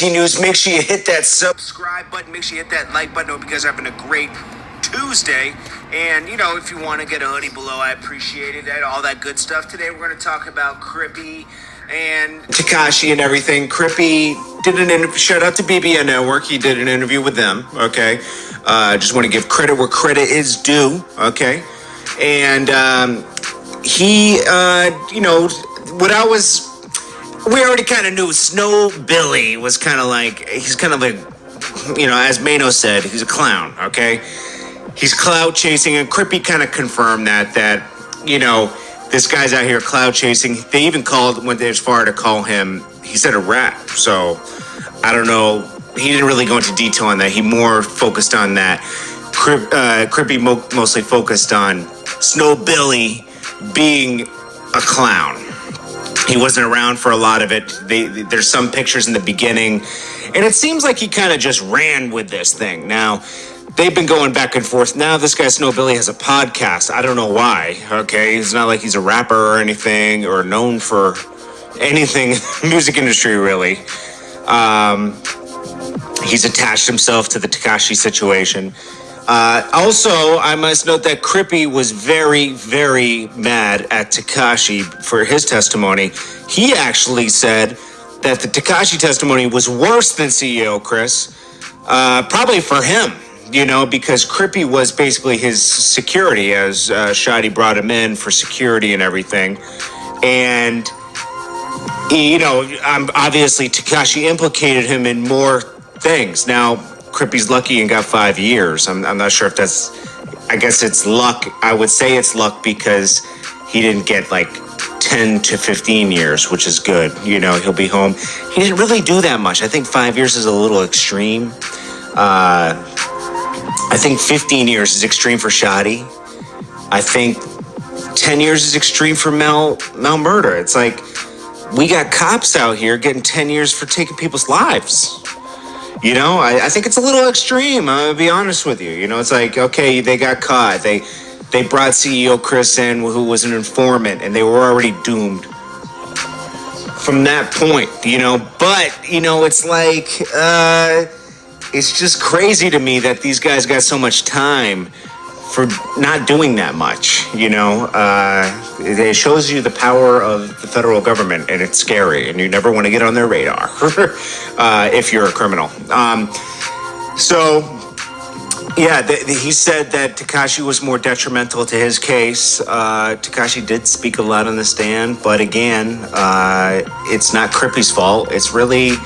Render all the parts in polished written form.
News, make sure you hit that subscribe button, make sure you hit that like button. Hope you guys are having a great Tuesday. And, if you want to get a hoodie below, I appreciate it. All that good stuff. Today we're going to talk about Crippy and Tekashi and everything. Crippy did an interview. Shout out to BBN Network. He did an interview with them, okay? Just want to give credit where credit is due, okay? And he, we already kind of knew Snow Billy was kind of like, he's kind of like, as Mano said, he's a clown, okay? He's cloud chasing, and Crippy kind of confirmed that, this guy's out here cloud chasing. They even went as far to call him, he said a rat. So, I don't know. He didn't really go into detail on that. He more focused on that. Crippy mostly focused on Snow Billy being a clown. He wasn't around for a lot of it. There's some pictures in the beginning, and it seems like he kind of just ran with this thing. Now, they've been going back and forth. Now this guy Snow Billy has a podcast. I don't know why, okay? It's not like he's a rapper or anything, or known for anything music industry, really. He's attached himself to the Tekashi situation. Also, I must note that Crippy was very, very mad at Tekashi for his testimony. He actually said that the Tekashi testimony was worse than CEO Chris, probably for him, because Crippy was basically his security, as Shadi brought him in for security and everything. And, obviously Tekashi implicated him in more things. Now, Crippy's lucky and got 5 years. I'm not sure if I guess it's luck. I would say it's luck because he didn't get like 10 to 15 years, which is good. He'll be home. He didn't really do that much. I think 5 years is a little extreme. I think 15 years is extreme for Shadi. I think 10 years is extreme for Mel Murder. It's like, we got cops out here getting 10 years for taking people's lives. I think it's a little extreme. I'll be honest with you. It's like, okay, they got caught. They brought CEO Chris in, who was an informant, and they were already doomed from that point, But, it's like, it's just crazy to me that these guys got so much time for not doing that much, It shows you the power of the federal government, and it's scary, and you never want to get on their radar if you're a criminal. He said that Tekashi was more detrimental to his case. Tekashi did speak a lot on the stand, but again, it's not Crippy's fault. It's really,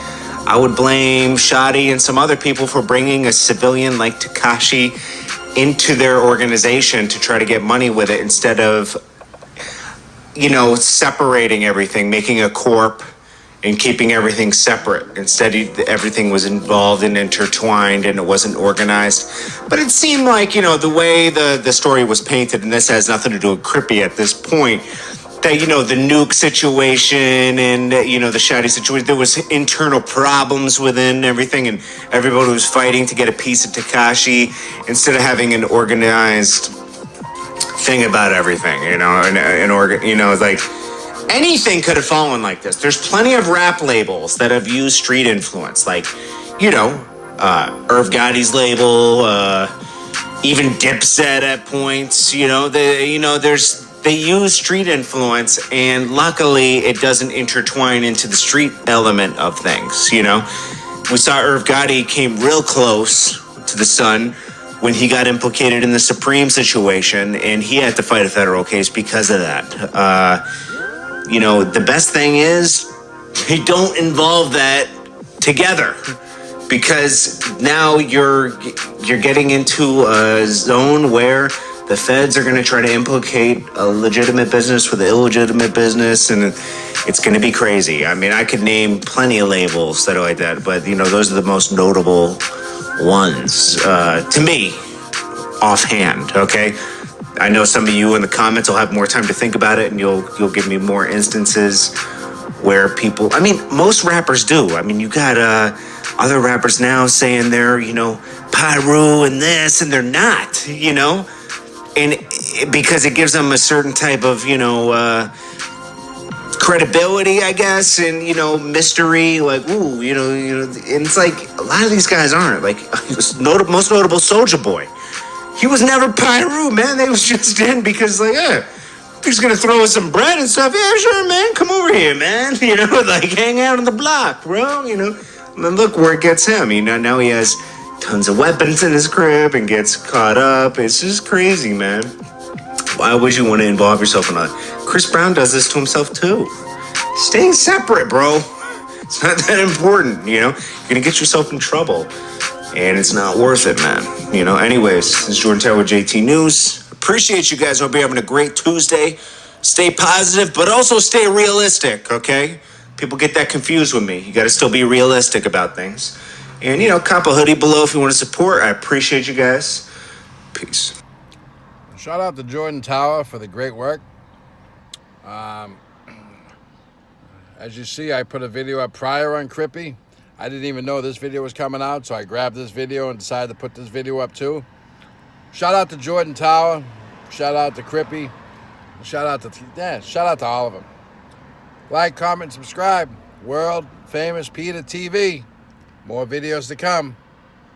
I would blame Shadi and some other people for bringing a civilian like Tekashi into their organization to try to get money with it, instead of, separating everything, making a corp and keeping everything separate. Instead, everything was involved and intertwined, and it wasn't organized. But it seemed like, the way the story was painted, and this has nothing to do with Crippy at this point, that, the nuke situation and, the Shadi situation, there was internal problems within everything, and everybody was fighting to get a piece of Tekashi instead of having an organized thing about everything, like anything could have fallen like this. There's plenty of rap labels that have used street influence, like, Irv Gotti's label, even Dipset at points, they use street influence, and luckily it doesn't intertwine into the street element of things, We saw Irv Gotti came real close to the Sun when he got implicated in the Supreme situation, and he had to fight a federal case because of that. The best thing is, you don't involve that together, because now you're getting into a zone where the feds are going to try to implicate a legitimate business with an illegitimate business, and it's going to be crazy. I mean, I could name plenty of labels that are like that, but, those are the most notable ones, to me, offhand, okay? I know some of you in the comments will have more time to think about it, and you'll give me more instances where people, most rappers do. You got other rappers now saying they're, Pyru and this, and they're not, and because it gives them a certain type of, credibility, I guess, and mystery. Like, ooh, and it's like a lot of these guys aren't. Like, most notable Soulja Boy. He was never Pyru, man. They was just in because, like, he's gonna throw us some bread and stuff. Yeah, sure, man. Come over here, man. Like hang out on the block, bro. And then look where it gets him. Now he has tons of weapons in his crib and gets caught up. It's just crazy, man. Why would you want to involve yourself in a? Chris Brown does this to himself too. Stay separate, bro. It's not that important. You're gonna get yourself in trouble, and it's not worth it, man. Anyways, this is Jordan Taylor with JT News. Appreciate you guys. Hope you're having a great Tuesday. Stay positive, but also stay realistic, okay? People get that confused with me. You got to still be realistic about things. And, cop a hoodie below if you want to support. I appreciate you guys. Peace. Shout out to Jordan Tower for the great work. As you see, I put a video up prior on Crippy. I didn't even know this video was coming out, so I grabbed this video and decided to put this video up too. Shout out to Jordan Tower. Shout out to Crippy. Shout out to all of them. Like, comment, subscribe. World Famous Peter TV. More videos to come.